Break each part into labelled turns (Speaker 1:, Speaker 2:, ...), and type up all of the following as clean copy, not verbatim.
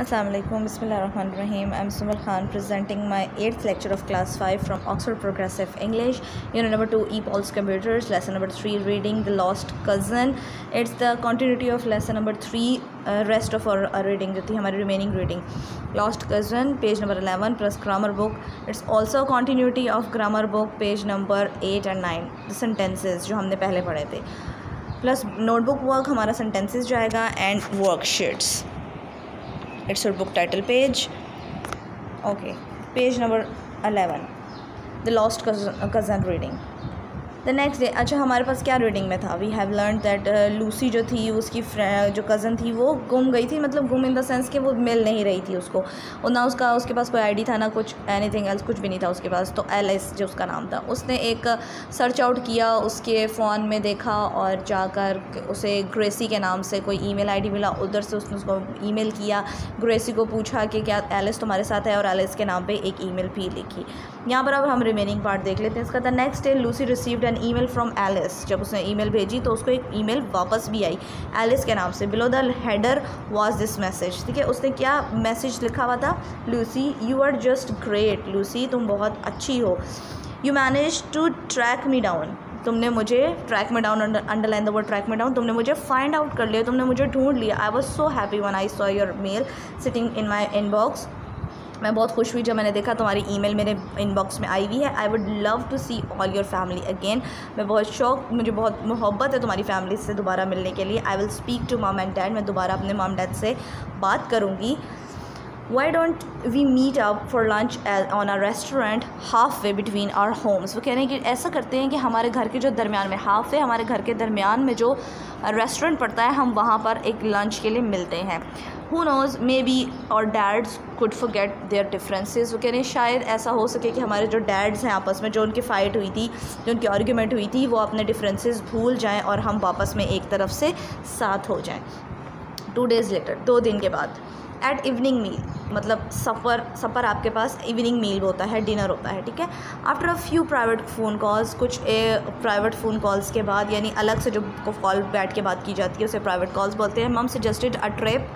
Speaker 1: Assalamualaikum, Bismillahirrahmanirrahim. I'm Sumal Khan presenting my 8th lecture of class 5 from Oxford Progressive English, unit number 2, EPOL's Computers, lesson number 3, reading The Lost Cousin. It's the continuity of lesson number 3, rest of our reading जो थी हमारी remaining reading. Lost Cousin, page number 11 plus grammar book. It's also a continuity of grammar book, page number 8 and 9. The sentences जो हमने पहले पढ़े थे plus notebook work हमारा sentences जाएगा and worksheets. It's your book title page. Okay, page number 11, The Lost Cousin reading. The next day, अच्छा हमारे पास क्या रीडिंग में था? We have learn that Lucy जो थी उसकी जो कज़न थी वो गुम गई थी, मतलब गुम इन द सेंस कि वो मिल नहीं रही थी उसको, और ना उसके पास कोई आईडी था ना कुछ एनीथिंग एल्स, कुछ भी नहीं था उसके पास. तो एलिस जो उसका नाम था, उसने एक सर्च आउट किया, उसके फ़ोन में देखा और जाकर उसे ग्रेसी के नाम से कोई ईमेल आईडी मिला. उधर से उसने उसको ईमेल किया, ग्रेसी को पूछा कि क्या एलिस तुम्हारे साथ है, और एलिस के नाम पर एक ईमेल भी लिखी. यहाँ पर अब हम रिमेनिंग पार्ट देख लेते हैं इसका. The next day Lucy received an email from Alice. जब उसने ईमेल भेजी तो उसको एक ईमेल वापस भी आई एलिस के नाम से. Below the header was this message. ठीक है, उसने क्या मैसेज लिखा हुआ था? Lucy, you are just great. Lucy, तुम बहुत अच्छी हो. You manage to track me down. तुमने मुझे track me down, underline the word track me down. तुमने मुझे फाइंड आउट कर लिया, तुमने मुझे ढूंढ लिया. I was so happy when I saw your mail sitting in my inbox. मैं बहुत खुश हुई जब मैंने देखा तुम्हारी ईमेल मेरे इनबॉक्स में आई हुई है. I would love to see all your family again. मुझे बहुत मोहब्बत है तुम्हारी फैमिली से दोबारा मिलने के लिए. I will speak to mom and dad. मैं दोबारा अपने मॉम डैड से बात करूँगी. Why don't we meet up for lunch on a restaurant half way between our homes. वो कह रहे हैं कि ऐसा करते हैं कि हमारे घर के जो दरमियान में, हाफ वे हमारे घर के दरमियान में जो रेस्टोरेंट पड़ता है, हम वहाँ पर एक लंच के लिए मिलते हैं. Who knows, maybe our dads could forget their differences. वो कह रहे हैं शायद ऐसा हो सके कि हमारे जो डैड्स हैं आपस में, जो उनकी फ़ाइट हुई थी, जो उनकी आर्ग्यूमेंट हुई थी, वो अपने डिफरेंसेस भूल जाएं और हम वापस में एक तरफ से साथ हो जाएं. 2 days later, 2 दिन के बाद, एट इवनिंग मील, मतलब सफ़र आपके पास इवनिंग मील होता है, डिनर होता है. ठीक है, after a few private phone calls, कुछ प्राइवेट फ़ोन कॉल्स के बाद, यानी अलग से जो कॉल बैठ के बात की जाती है उसे प्राइवेट कॉल्स बोलते हैं. मम सजेस्टेड अ ट्रिप.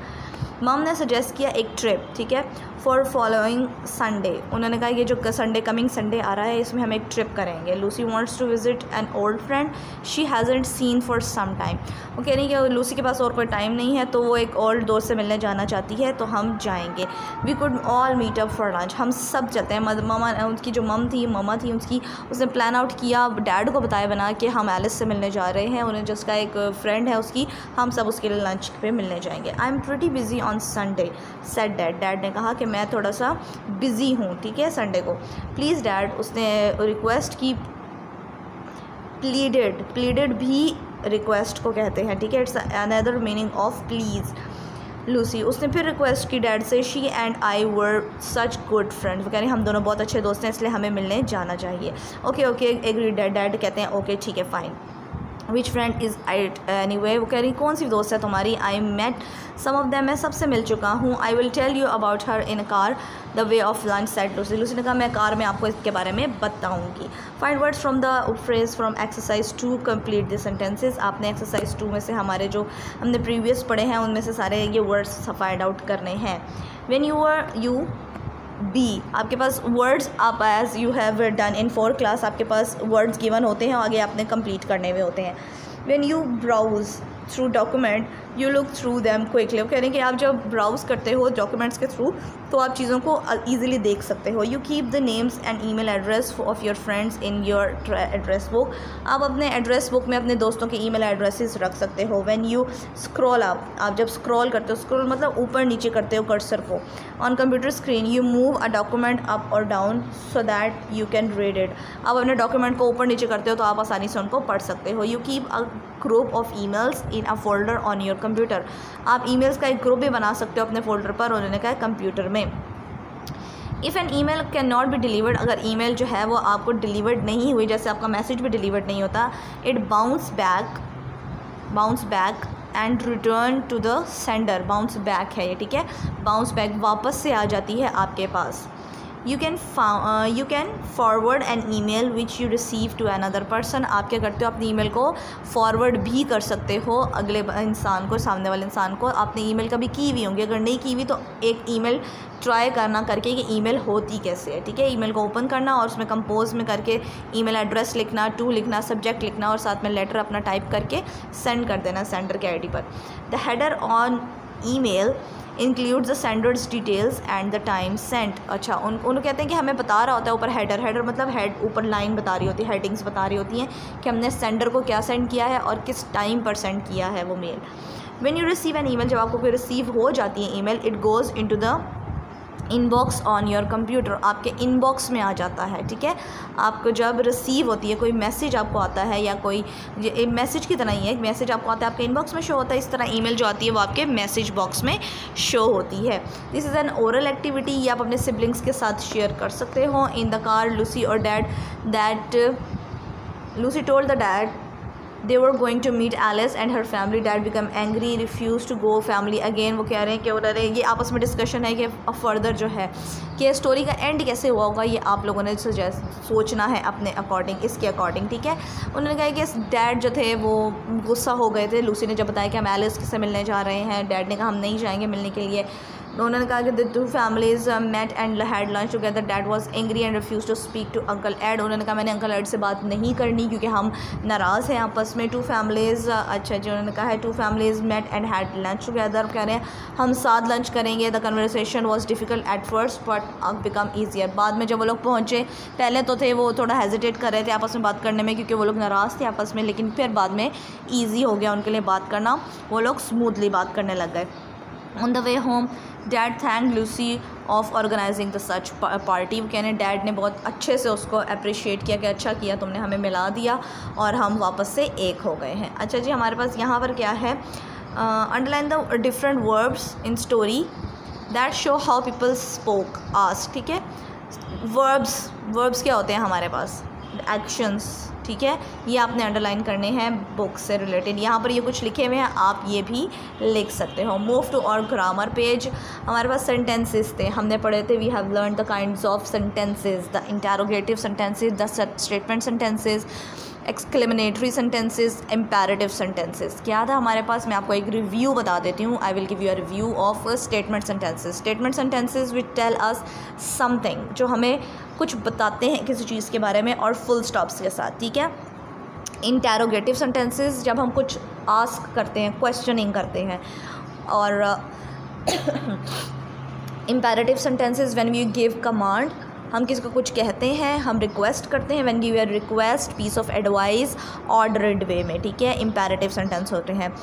Speaker 1: मम ने सजेस्ट किया एक ट्रिप. ठीक है, फॉर फॉलोइंग संडे. उन्होंने कहा ये जो संडे, कमिंग संडे आ रहा है, इसमें हम एक ट्रिप करेंगे. Lucy wants to visit an old friend she hasn't seen for some time. वो कह रही है कि लूसी के पास और कोई टाइम नहीं है, तो वो एक ओल्ड दोस्त से मिलने जाना चाहती है, तो हम जाएंगे. We could all meet up for lunch. हम सब चलते हैं. मामा, उसकी जो ममा थी उसने प्लान आउट किया, डैड को बताया बना कि हम एलिस से मिलने जा रहे हैं. उन्हें जिसका एक फ्रेंड है उसकी, हम सब उसके लिए लंच पे मिलने जाएंगे. I am pretty busy on Sunday said dad. Dad ने कहा कि मैं थोड़ा सा बिज़ी हूँ. ठीक है, संडे को. प्लीज़ डैड, उसने रिक्वेस्ट की. प्लीडेड भी रिक्वेस्ट को कहते हैं. ठीक है, it's another meaning of please. Lucy, उसने फिर रिक्वेस्ट की डैड से. She and I were such good friends. वो कह रहे हैं हम दोनों बहुत अच्छे दोस्त हैं, इसलिए हमें मिलने जाना चाहिए. Okay agree dad. डैड कहते हैं ओके ठीक है fine. Which friend is it anyway. वो कह रही कौन सी दोस्त है तुम्हारी? I met some of them. मैं सबसे मिल चुका हूँ. I will tell you about her in car the way of lunch said Lucy. Lucy ने कहा मैं कार में आपको इसके बारे में बताऊँगी. Find words from the phrase from exercise 2 complete the sentences. आपने एक्सरसाइज 2 में से हमारे जो हमने प्रीवियस पढ़े हैं उनमें से सारे ये वर्ड्स फाइंड आउट करने हैं. व्हेन यू बी, आपके पास वर्ड्स, आप as you have done in 4 class, आपके पास वर्ड्स गिवन होते हैं, आगे आपने कंप्लीट करने हुए होते हैं. When you browse through document you look through them quickly. वो कह रहे हैं कि आप जब ब्राउज़ करते हो डॉक्यूमेंट्स के थ्रू तो आप चीज़ों को ईजिली देख सकते हो. You keep the names and email address of your friends in your address book. आप अपने एड्रेस बुक में अपने दोस्तों के ईमेल एड्रेसेस रख सकते हो. व्हेन यू स्क्रॉल अप, आप जब स्क्रॉल करते हो, स्क्रॉल मतलब ऊपर नीचे करते हो कर्सर को, on computer screen you move a document up और down so that you can read it. आप अपने डॉक्यूमेंट को ऊपर नीचे करते हो तो आप आसानी से उनको पढ़ सकते हो. You keep a group of emails in a folder on your computer. आप ईमेल्स का एक ग्रुप भी बना सकते हो अपने फोल्डर पर. उन्होंने कहा कंप्यूटर में. If an email can not be delivered, अगर ईमेल जो है वो आपको डिलीवर्ड नहीं हुई, जैसे आपका मैसेज भी डिलीवर्ड नहीं होता, it bounce back and return to the sender. Bounce back है ये. ठीक है, बाउंस बैक वापस से आ जाती है आपके पास. You can forward an email which you receive to another person. आप क्या करते हो, अपनी ईमेल को फॉरवर्ड भी कर सकते हो अगले इंसान को, सामने वाले इंसान को। आपने ईमेल कभी की हुई होंगी, अगर नहीं की हुई तो एक ईमेल ट्राई करना करके कि ईमेल होती कैसे है, ठीक है। ईमेल को ओपन करना और उसमें कंपोज में करके ईमेल एड्रेस लिखना, टू लिखना, सब्जेक्ट लिखना और साथ में लेटर अपना टाइप करके सेंड कर देना सेंडर के आईडी पर। The header on email includes the sender's details and the time sent. अच्छा, उनको कहते हैं कि हमें बता रहा होता है ऊपर हेडर मतलब हेड, ऊपर लाइन बता रही होती है, हेडिंग्स बता रही होती हैं कि हमने सेंडर को क्या सेंड किया है और किस टाइम पर सेंड किया है वो mail. When you receive an email, जब आपको कोई रिसीव हो जाती है email, it goes into the inbox on your computer, आपके इनबॉक्स में आ जाता है, ठीक है। आपको जब रिसीव होती है कोई मैसेज आपको आता है या कोई मैसेज की तरह ही है, एक मैसेज आपको आता है आपके इनबॉक्स में शो होता है, इस तरह ईमेल जो आती है वो आपके मैसेज बॉक्स में शो होती है। This is an oral activity, ये आप अपने सिबलिंग्स के साथ शेयर कर सकते हो। इन द कार लूसी और dad that Lucy told the dad they were going to meet Alice and her family. Dad became angry, refused to go. Family again, वो कह रहे हैं कि उन्होंने ये आपस में डिस्कशन है कि फर्दर जो है कि स्टोरी का एंड कैसे हुआ होगा, ये आप लोगों ने सोचना है अपने अकॉर्डिंग, इसके अकॉर्डिंग, ठीक है। उन्होंने कहा कि डैड जो थे वो गुस्सा हो गए थे। लूसी ने जब बताया कि हम एलिस से मिलने जा रहे हैं, डैड ने कहा हम नहीं जाएंगे मिलने के लिए। उन्होंने कहा कि the two families met and had lunch together. Dad was angry and refuse to speak to uncle Ed. उन्होंने कहा मैंने अंकल एड से बात नहीं करनी क्योंकि हम नाराज़ हैं आपस में। टू फैमिलीज़, अच्छा जी, उन्होंने कहा है two families met and had lunch together, कह रहे हैं हम साथ लंच करेंगे। The conversation was difficult at first but become easier. बाद में जब वो लोग पहुँचे, पहले तो थे वो थोड़ा हेजिटेट कर रहे थे आपस में बात करने में क्योंकि वो लोग नाराज़ थे आपस में, लेकिन फिर बाद में ईजी हो गया उनके लिए बात करना, वो लोग स्मूथली बात करने लग गए। On the way home dad thank Lucy of organising the such party. वो कहने डैड ने बहुत अच्छे से उसको अप्रिशिएट किया कि अच्छा किया तुमने हमें मिला दिया और हम वापस से एक हो गए हैं। अच्छा जी, हमारे पास यहाँ पर क्या है, underline the different verbs in story that show how people spoke ask, ठीक है। वर्ब्स क्या होते हैं हमारे पास, एक्शंस, ठीक है, ये आपने अंडरलाइन करने हैं बुक से रिलेटेड। यहाँ पर ये कुछ लिखे हुए हैं, आप ये भी लिख सकते हो। Move to our grammar page. हमारे पास सेंटेंसेस थे, हमने पढ़े थे we have learn the kinds of sentences, the interrogative sentences, the statement sentences, exclamatory sentences, imperative sentences. क्या था हमारे पास, मैं आपको एक रिव्यू बता देती हूँ। I will give you a review of statement sentences. Statement sentences which tell us something, जो हमें कुछ बताते हैं किसी चीज़ के बारे में और फुल स्टॉप्स के साथ, ठीक है। इंटरोगेटिव सेंटेंसेस, जब हम कुछ आस्क करते हैं, क्वेश्चनिंग करते हैं। और imperative sentences when we give command, हम किसी को कुछ कहते हैं, हम रिक्वेस्ट करते हैं, when give a request, piece of advice, ordered way में, ठीक है, इम्पेरेटिव सेंटेंस होते हैं।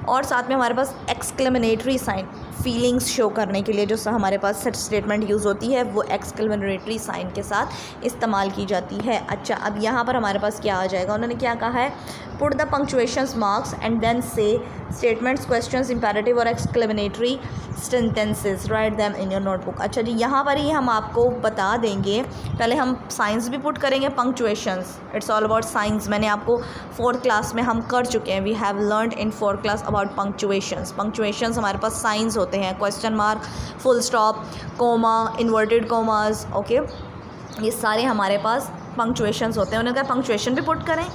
Speaker 1: और साथ में हमारे पास एक्सक्लेमेटरी साइन, फीलिंग्स शो करने के लिए जो हमारे पास स्टेटमेंट यूज़ होती है वो एक्सक्लेमेटरी साइन के साथ इस्तेमाल की जाती है। अच्छा, अब यहाँ पर हमारे पास क्या आ जाएगा, उन्होंने क्या कहा है, put the punctuations marks and then say statements, questions, imperative और exclamatory sentences, write them in your notebook. अच्छा जी, यहाँ पर ही हम आपको बता देंगे, पहले हम साइंस भी पुट करेंगे, punctuations, it's all about signs. मैंने आपको 4th क्लास में हम कर चुके हैं, we have learned in 4th class about punctuations. Punctuations हमारे पास साइंस होते हैं, question mark, full stop, comma, inverted commas, okay, ये सारे हमारे पास पंक्चुएशंस होते हैं। उन्होंने कहा पंक्चुएशन भी पुट करें,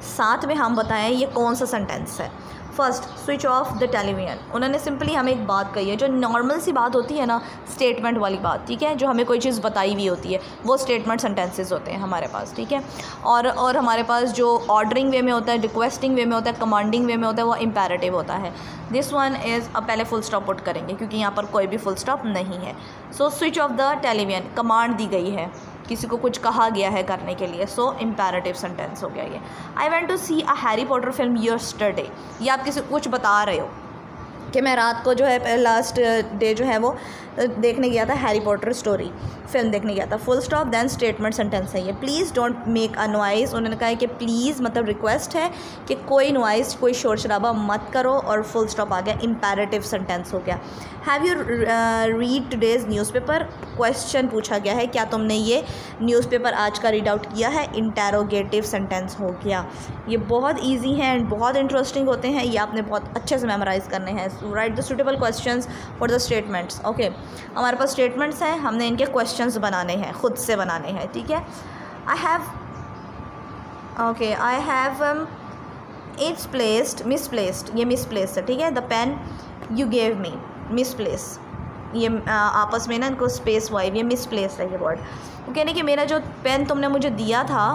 Speaker 1: साथ में हम बताएं ये कौन सा सेंटेंस है। First, switch off the television. उन्होंने सिंपली हमें एक बात कही है, जो नॉर्मल सी बात होती है ना, स्टेटमेंट वाली बात, ठीक है, जो हमें कोई चीज़ बताई हुई होती है, वो स्टेटमेंट सेंटेंसेस होते हैं हमारे पास, ठीक है। और हमारे पास जो ऑर्डरिंग वे में होता है, रिक्वेस्टिंग वे में होता है, कमांडिंग वे में होता है, वो इम्पेरेटिव होता है। दिस वन इज़, अब पहले फुल स्टॉप पुट करेंगे क्योंकि यहाँ पर कोई भी फुल स्टॉप नहीं है। So switch off the television, command दी गई है, किसी को कुछ कहा गया है करने के लिए, सो इम्पेरेटिव सेंटेंस हो गया ये। I went to see a Harry Potter film yesterday, ये आप किसी को कुछ बता रहे हो कि मैं रात को जो है लास्ट डे जो है वो देखने गया था, हैरी पॉटर स्टोरी फिल्म देखने गया था, full stop, then statement sentence है ये। Please don't make a noise, उन्होंने कहा है कि प्लीज़ मतलब रिक्वेस्ट है कि कोई नॉइज़, कोई शोर शराबा मत करो, और फुल स्टॉप आ गया, इम्पेरेटिव सेंटेंस हो गया। Have you read today's newspaper, question पूछा गया है क्या तुमने ये न्यूज़पेपर आज का रीड आउट किया है, इंटेरोगेटिव सेंटेंस हो गया। ये बहुत ईजी हैं एंड बहुत इंटरेस्टिंग होते हैं, ये आपने बहुत अच्छे से मेमोराइज़ करने हैं। Right the suitable questions for the statements. Okay, हमारे पास स्टेटमेंट्स हैं, हमने इनके क्वेश्चंस बनाने हैं, खुद से बनाने हैं, ठीक है। I have its placed, misplaced, ये मिसप्लेस्ड है, ठीक है। The pen you gave me, misplace, ये आपस में ना इनको स्पेस वाइव, ये मिसप्लेस है ये वर्ड। वो कहने कि मेरा जो पेन तुमने मुझे दिया था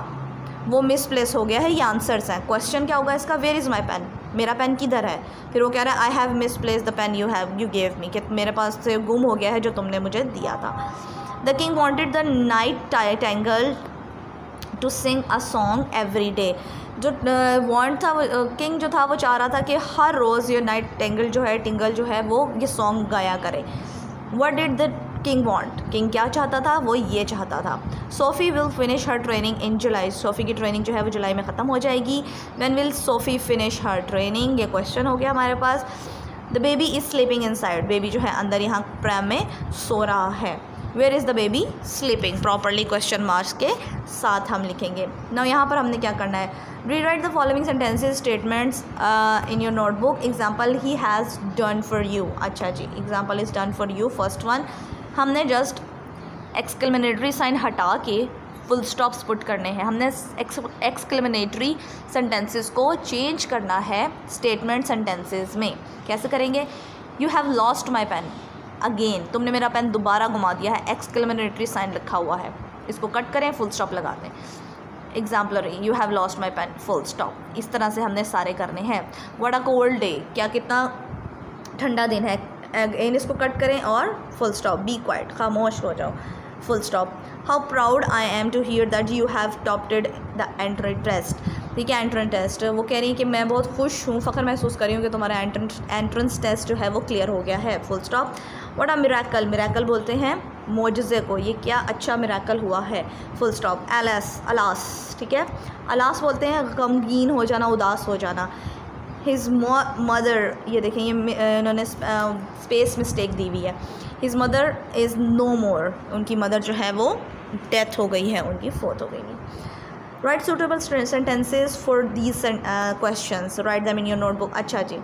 Speaker 1: वो मिसप्लेस हो गया है, ये आंसर्स हैं। क्वेश्चन क्या होगा इसका, वेयर इज़ माई पेन, मेरा पेन किधर है। फिर वो कह रहा है I have misplace the pen you gave me, कि मेरे पास से गुम हो गया है जो तुमने मुझे दिया था। The king wanted the nightingale to sing a song every day, जो वांट था, किंग जो था वो चाह रहा था कि हर रोज़ ये नाइट टिंगल जो है वो ये सॉन्ग गाया करे। What did the king want, king क्या चाहता था, वो ये चाहता था। Sophie will finish her training in July, Sophie की ट्रेनिंग जो है वो जुलाई में ख़त्म हो जाएगी। When will Sophie finish her training, ये क्वेश्चन हो गया हमारे पास। The baby is sleeping inside, baby जो है अंदर यहाँ प्रैम में सो रहा है। Where is the baby sleeping, properly question marks के साथ हम लिखेंगे। ना यहाँ पर हमने क्या करना है, rewrite the following sentences statements in your notebook. Example he has done for you, अच्छा जी, example is done for you, first one. हमने जस्ट एक्सक्लेमेटरी साइन हटा के फुल स्टॉप्स पुट करने हैं, हमने एक्सक्लेमेटरी सेंटेंसेस को चेंज करना है स्टेटमेंट सेंटेंसेस में। कैसे करेंगे, you have lost my pen again, तुमने मेरा पेन दोबारा घुमा दिया है, एक्सक्लेमेटरी साइन लिखा हुआ है, इसको कट करें, फुल स्टॉप लगा दें। Exemplary, you have lost my pen, full stop. इस तरह से हमने सारे करने हैं। व्हाट अ कोल्ड डे, क्या कितना ठंडा दिन है, अगेन इसको कट करें और फुल स्टॉप। बी क्वाइट, खामोश हो जाओ, full stop. How proud I am to hear that you have topped the entrance test, ठीक है, एंट्रेंस टेस्ट। वो कह रही है कि मैं बहुत खुश हूँ, फ़ख्र महसूस कर रही हूँ कि तुम्हारा एंट्रेंस टेस्ट जो है वो क्लियर हो गया है, full stop. What a miracle, miracle बोलते हैं मोजज़े को, ये क्या अच्छा मिरेकल हुआ है, फुल स्टॉप। अलास, ठीक है, अलास बोलते हैं गमगीन हो जाना, उदास हो जाना। हिज मदर, ये देखें ये इन्होंने स्पेस मिस्टेक दी हुई है। हिज मदर इज़ नो मोर, उनकी मदर जो है वो डेथ हो गई है, उनकी फोत हो गई है। Right suitable sentences for these questions, right them in your notebook. अच्छा जी,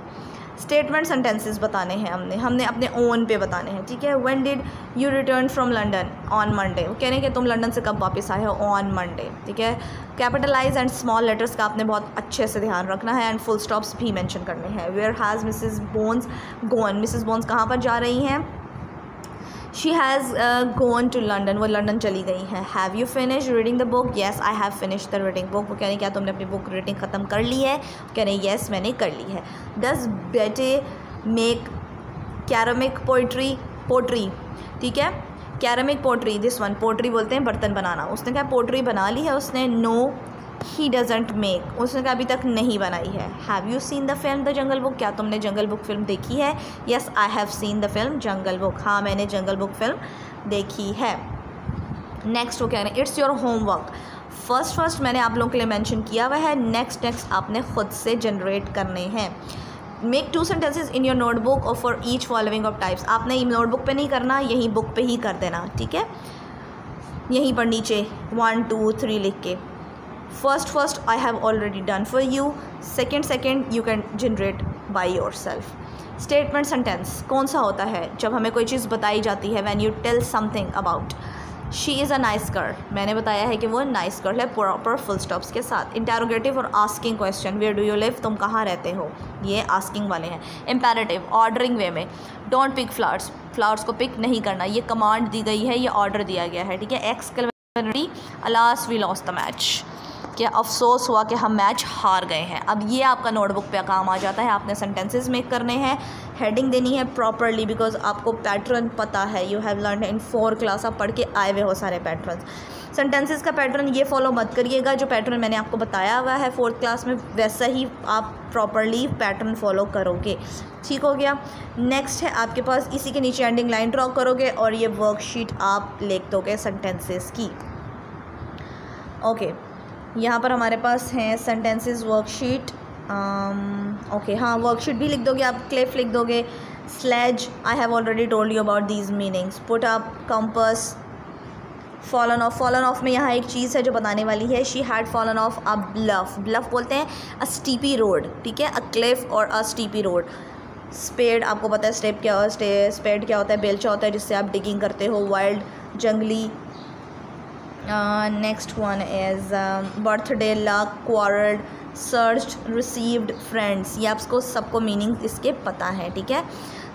Speaker 1: स्टेटमेंट सेंटेंसेस बताने हैं हमने अपने ओन पे बताने हैं, ठीक है। When did you return from London, on Monday, वो कह रहे हैं कि तुम लंदन से कब वापस आए हो, ऑन मंडे, ठीक है। कैपिटलाइज एंड स्मॉल लेटर्स का आपने बहुत अच्छे से ध्यान रखना है एंड फुल स्टॉप्स भी मेंशन करने हैं। Where has Mrs Bones gone, Mrs Bones कहाँ पर जा रही हैं, she has gone to London, वो लंदन चली गई हैं। Have you finish reading the book, yes I have finish the reading book, वो कह रहे हैं क्या तुमने अपनी बुक रीडिंग ख़त्म कर ली है, कह रहे हैं येस मैंने कर ली है। डज बेटे मेक कैरमिक पोट्री, ठीक है, कैरमिक पोट्री, दिस वन, पोट्री बोलते हैं बर्तन बनाना। उसने कहा पोट्री बना ली है उसने, नो ही डजेंट मेक, उसने कहा अभी तक नहीं बनाई है। Have you seen the film the jungle book, क्या तुमने जंगल बुक फिल्म देखी है, yes I have seen the film jungle book, हाँ मैंने जंगल बुक फिल्म देखी है। नेक्स्ट वो कह रहे हैं इट्स योर होमवर्क, फर्स्ट मैंने आप लोगों के लिए मेंशन किया हुआ है, नेक्स्ट आपने खुद से जनरेट करने हैं। Make 2 sentences in your notebook और for each following of types, आपने नोटबुक पे नहीं करना, यहीं बुक पे ही कर देना, ठीक है, यहीं पर नीचे 1 2 3 लिख के। First I have already done for you, second you can generate by your self. Statement sentence कौन सा होता है, जब हमें कोई चीज़ बताई जाती है, when you tell something about she is a nice girl, मैंने बताया है कि वो नाइस गर्ल है, प्रॉपर फुल स्टॉप्स के साथ। इंटेरोगेटिव और asking question, where do you live, तुम कहाँ रहते हो, ये आस्किंग वाले हैं। इम्पेरेटिव ऑर्डरिंग वे में, डोंट पिक फ्लावर्स को पिक नहीं करना, ये कमांड दी गई है, ये ऑर्डर दिया गया है, ठीक है। Exclamatory, alas we lost the match, क्या अफसोस हुआ कि हम मैच हार गए हैं। अब ये आपका नोटबुक पे काम आ जाता है, आपने सेंटेंसेस मेक करने हैं, हेडिंग देनी है प्रॉपरली, बिकॉज आपको पैटर्न पता है, you have learn in 4 class, आप पढ़ के आए हुए हो सारे पैटर्न। सेंटेंसेस का पैटर्न ये फॉलो मत करिएगा, जो पैटर्न मैंने आपको बताया हुआ है 4th क्लास में, वैसा ही आप प्रॉपरली पैटर्न फॉलो करोगे, ठीक हो गया। नेक्स्ट है आपके पास, इसी के नीचे एंडिंग लाइन ड्रॉ करोगे और ये वर्कशीट आप लिख दोगे सेंटेंसेस की। ओके, यहाँ पर हमारे पास हैं सेंटेंसेस वर्कशीट, ओके हाँ, वर्कशीट भी लिख दोगे आप, क्लिप लिख दोगे, Sledge, I have already told you about these meanings. Put up, compass. Fallen off में यहाँ एक चीज़ है जो बताने वाली है. She had fallen off a bluff. Bluff बोलते हैं a steepy road, ठीक है, a cliff और a steepy road. Spade, आपको पता है स्टेप क्या होता है, स्पेड क्या होता है, बेलचा होता है जिससे आप डिगिंग करते हो. Wild, जंगली. Next one is birthday, luck, quarreled, searched, received, friends. ये आपको सबको मीनिंग इसके पता है, ठीक है.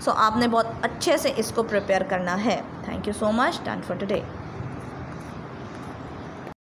Speaker 1: सो आपने बहुत अच्छे से इसको प्रिपेयर करना है. Thank you so much. Done for today.